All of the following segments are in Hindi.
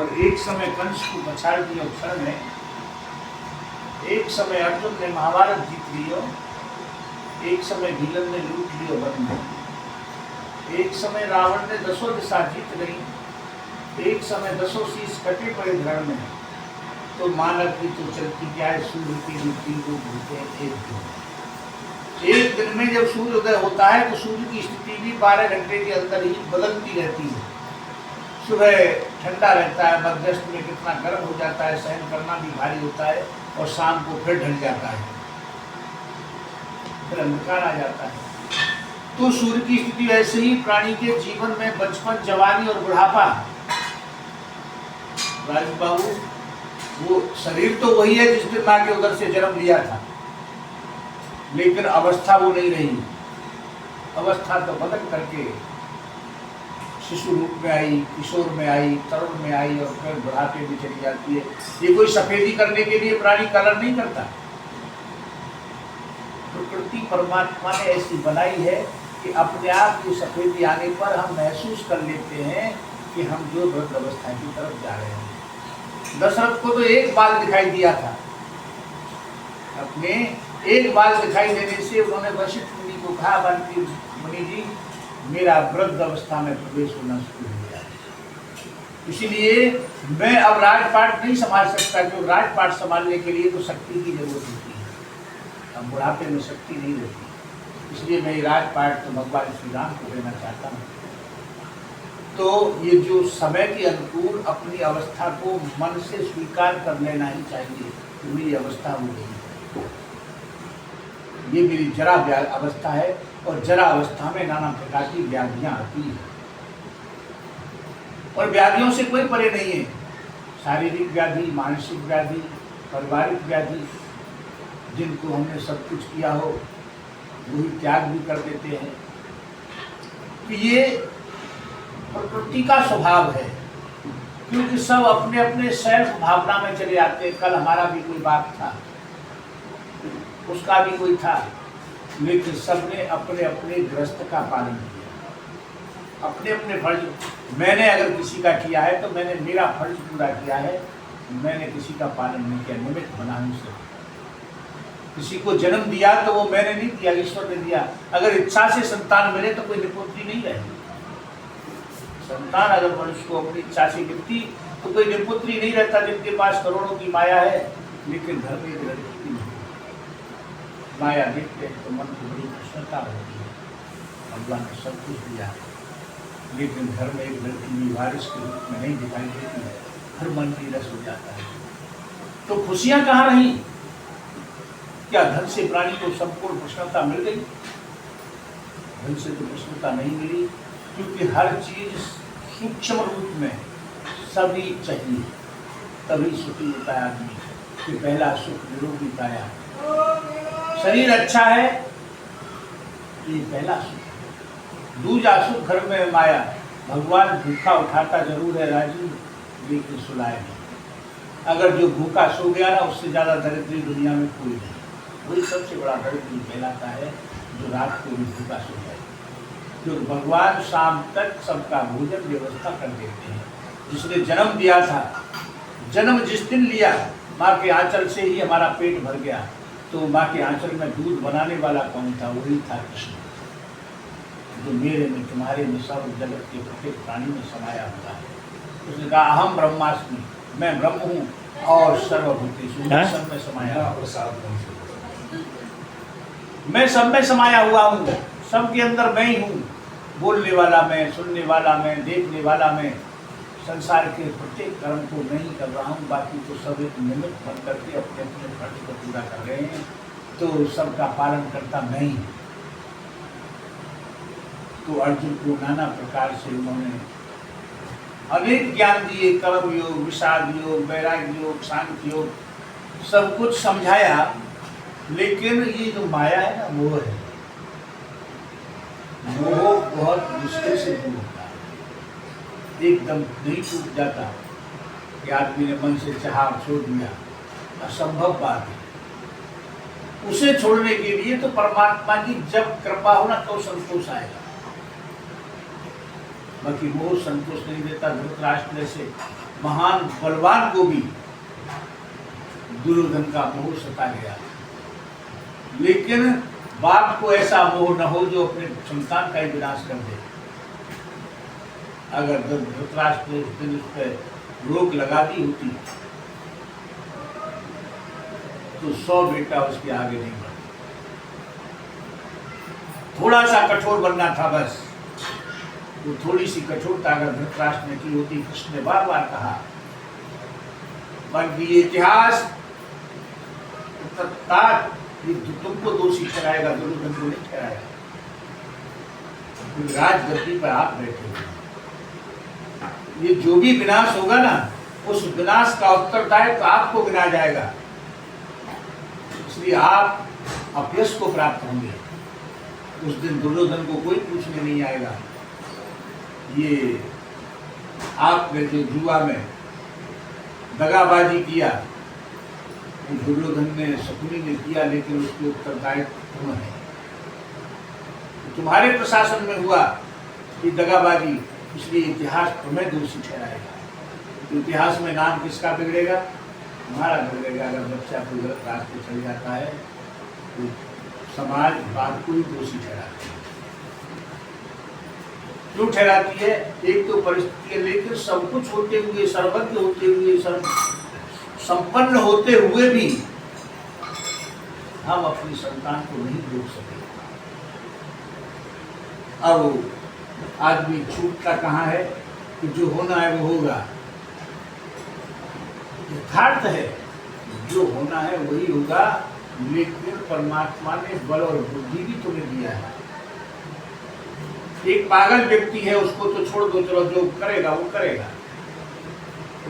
पर एक समय कंस को पछाड़ दिया क्षण में, एक समय अर्जुन ने महाभारत जीत लियो, एक समय भीलन ने लूट लियो वन में, एक समय रावण ने 10 दिशा जीत गई, एक समय 10 शीश कटे पड़े धरण में, तो मानव की तो चलती क्या है, सूर्य की ड्यूटी को भूलते हैं एक दिन में जब सूर्य उदय होता है तो सूर्य की स्थिति भी 12 घंटे के अंदर ही बदलती रहती है। सुबह ठंडा रहता है, मध्यस्थ में कितना गर्म हो जाता है, सहन करना भी भारी होता है, और शाम को फिर ढल जाता है, फिर अंधकार आ जाता है। तो सूर्य की स्थिति ऐसे ही प्राणी के जीवन में बचपन, जवानी और बुढ़ापा। राजू बाबू, वो शरीर तो वही है जिस दिन माँ के उदर से जन्म लिया था, लेकिन अवस्था वो नहीं रही। अवस्था तो बदल करके शिशु रूप में आई, किशोर में आई, तरुण में आई, और फिर बुढ़ापे में चली जाती है। ये कोई सफेदी करने के लिए प्राणी कलर नहीं करता। प्रकृति परमात्मा ने ऐसी बनाई है कि अपने आप की सफेदी आने पर हम महसूस कर लेते हैं कि हम जो वृद्ध अवस्था की तरफ जा रहे हैं। दशरथ को तो एक बाल दिखाई दिया था, अपने एक बाल दिखाई देने से उन्होंने वशिष्ठ मुनि को कहा, बंटी मुनि जी, मेरा वृद्ध अवस्था में प्रवेश होना शुरू हो गया, इसीलिए मैं अब राजपाट नहीं संभाल सकता, क्योंकि राजपाट संभालने के लिए तो शक्ति की जरूरत होती है। अब बुढ़ापे में शक्ति नहीं रहती, इसलिए मैं राजपाट तो भगवान श्री राम को देना चाहता हूँ। तो ये जो समय के अनुकूल अपनी अवस्था को मन से स्वीकार कर लेना ही चाहिए, मेरी अवस्था हो गई है, ये मेरी जरा अवस्था है, और जरा अवस्था में नाना प्रकार की व्याधियां आती हैं, और व्याधियों से कोई परे नहीं है। शारीरिक व्याधि, मानसिक व्याधि, पारिवारिक व्याधि, जिनको हमने सब कुछ किया हो वही त्याग भी कर देते हैं। तो ये प्रकृति का स्वभाव है, क्योंकि सब अपने अपने सेल्फ भावना में चले जाते हैं। कल हमारा भी कोई बाप था, उसका भी कोई था, लेकिन सबने अपने अपने गृहस्थ का पालन किया, अपने अपने फर्ज। मैंने अगर किसी का किया है तो मैंने मेरा फर्ज पूरा किया है, मैंने किसी का पालन नहीं किया, निमित्त बना नहीं सकता। किसी को जन्म दिया तो वो मैंने नहीं दिया, ईश्वर ने दिया। अगर इच्छा से संतान मिले तो कोई निपुत्री नहीं रहेगी। संतान अगर मनुष्य को अपनी इच्छा से मिलती तो कोई निपुत्री नहीं रहता, जिनके पास करोड़ों की माया है लेकिन घर में एक लड़की नहीं। माया देखते हैं तो मन को बड़ी प्रसन्नता होती है, भगवान ने सब कुछ दिया, लेकिन घर में एक लड़की भी वारिस के रूप में नहीं दिखाई देती है, हर मन की रस हो जाता है। तो खुशियां कहाँ रही? क्या धन से प्राणी को संपूर्ण प्रसन्नता मिल गई? धन से तो प्रसन्नता नहीं मिली, क्योंकि हर चीज सूक्ष्म रूप में सभी चाहिए, तभी सुखी होता है आदमी। कि पहला सुख निरोगी काया, शरीर अच्छा है ये पहला सुख। दूजा सुख घर में माया, भगवान भूखा उठाता जरूर है राजू, लेकिन सुलाए नहीं। अगर जो भूखा सो गया ना, उससे ज्यादा दरिद्री दुनिया में कोई नहीं। वही सबसे बड़ा दरिद्र कहलाता है जो रात को भी भूखा सो जाए, क्योंकि भगवान शाम तक सबका भोजन व्यवस्था कर देते हैं। जिसने जन्म दिया था, जन्म जिस दिन लिया, माँ के आंचल से ही हमारा पेट भर गया, तो माँ के आंचल में दूध बनाने वाला कौन था? वही था कृष्ण, जो मेरे में, तुम्हारे में, सब जगत के प्रत्येक प्राणी में समाया हुआ है। उसने कहा अहम ब्रह्मास्मि, मैं ब्रह्म हूँ और सर्वभूतेषु, मैं सब में समाया, मैं सब में समाया हुआ हूँ, सबके अंदर मैं ही हूँ। बोलने वाला मैं, सुनने वाला मैं, देखने वाला मैं, संसार के प्रत्येक कर्म को मैं ही कर रहा हूँ, बाकी तो सब एक निमित्त बन करके अपने अपने फर्ज को पूरा कर रहे हैं। तो सबका पालन करता मैं ही। तो अर्जुन को नाना प्रकार से उन्होंने अनेक ज्ञान दिए, कर्म योग, विषाद योग, वैराग्य योग, सांख्य योग, सब कुछ समझाया। लेकिन ये जो माया है ना, मोह है, मोह बहुत मुश्किल से दूर होता है, एकदम नहीं टूट जाता कि आदमी ने मन से चाहा छोड़ दिया, असंभव बात है। उसे छोड़ने के लिए तो परमात्मा की जब कृपा हो ना तो संतोष आएगा, बाकी मोह संतोष नहीं देता। धृतराष्ट्र से महान बलवान को भी दुर्योधन का मोह सता गया, लेकिन बाप को ऐसा मोह न हो जो अपने संतान का ही विनाश कर दे। अगर धृतराष्ट्र ने उस दिन उस पर रोक लगा दी होती तो 100 बेटा उसके आगे नहीं बढ़ते। थोड़ा सा कठोर बनना था बस, वो थोड़ी सी कठोरता अगर धृतराष्ट्र ने की होती, कृष्ण ने बार बार कहा, बल्कि इतिहास ये तुमको दोषी ठहराएगा, दुर्योधन को नहीं ठहराएगा। राजगद्दी पर आप बैठे हुए, ये जो भी विनाश होगा ना, उस विनाश का उत्तरदायित्व आपको गिना जाएगा, इसलिए आप अपयश को प्राप्त होंगे। उस दिन दुर्योधन को कोई पूछने नहीं आएगा, ये आपने जो जुआ में दगाबाजी किया, दुर्योधन ने शकुनी ने किया, लेकिन उसके उत्तरदायित्व तुम है। तुम्हारे प्रशासन में हुआ ये दगाबाजी, इसलिए इतिहास तुम्हें दोषी ठहराएगा। तो इतिहास में नाम किसका बिगड़ेगा? हमारा बिगड़ेगा। अगर बच्चा कोई गलत रास्ते चल जाता है तो समाज बात को ही दोषी ठहराती है। क्यों ठहराती है? एक तो परिस्थिति है, लेकिन सब कुछ होते हुए, सर्वज्ञ होते हुए, संपन्न होते हुए भी हम अपनी संतान को नहीं रोक सके। अब आदमी छूटता कहाँ है कि जो होना है वो होगा। यथार्थ है, जो होना है वही होगा, लेकिन परमात्मा ने बल और बुद्धि भी तुम्हें दिया है। एक पागल व्यक्ति है, उसको तो छोड़ दो, चलो जो करेगा वो करेगा।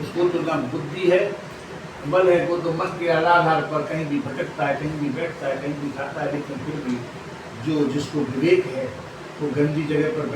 उसको तो ना बुद्धि है, बल है, वो तो मन के आधार पर कहीं भी भटकता है, कहीं भी बैठता है, कहीं भी खाता है, लेकिन फिर भी जो जिसको विवेक है वो गंदी जगह पर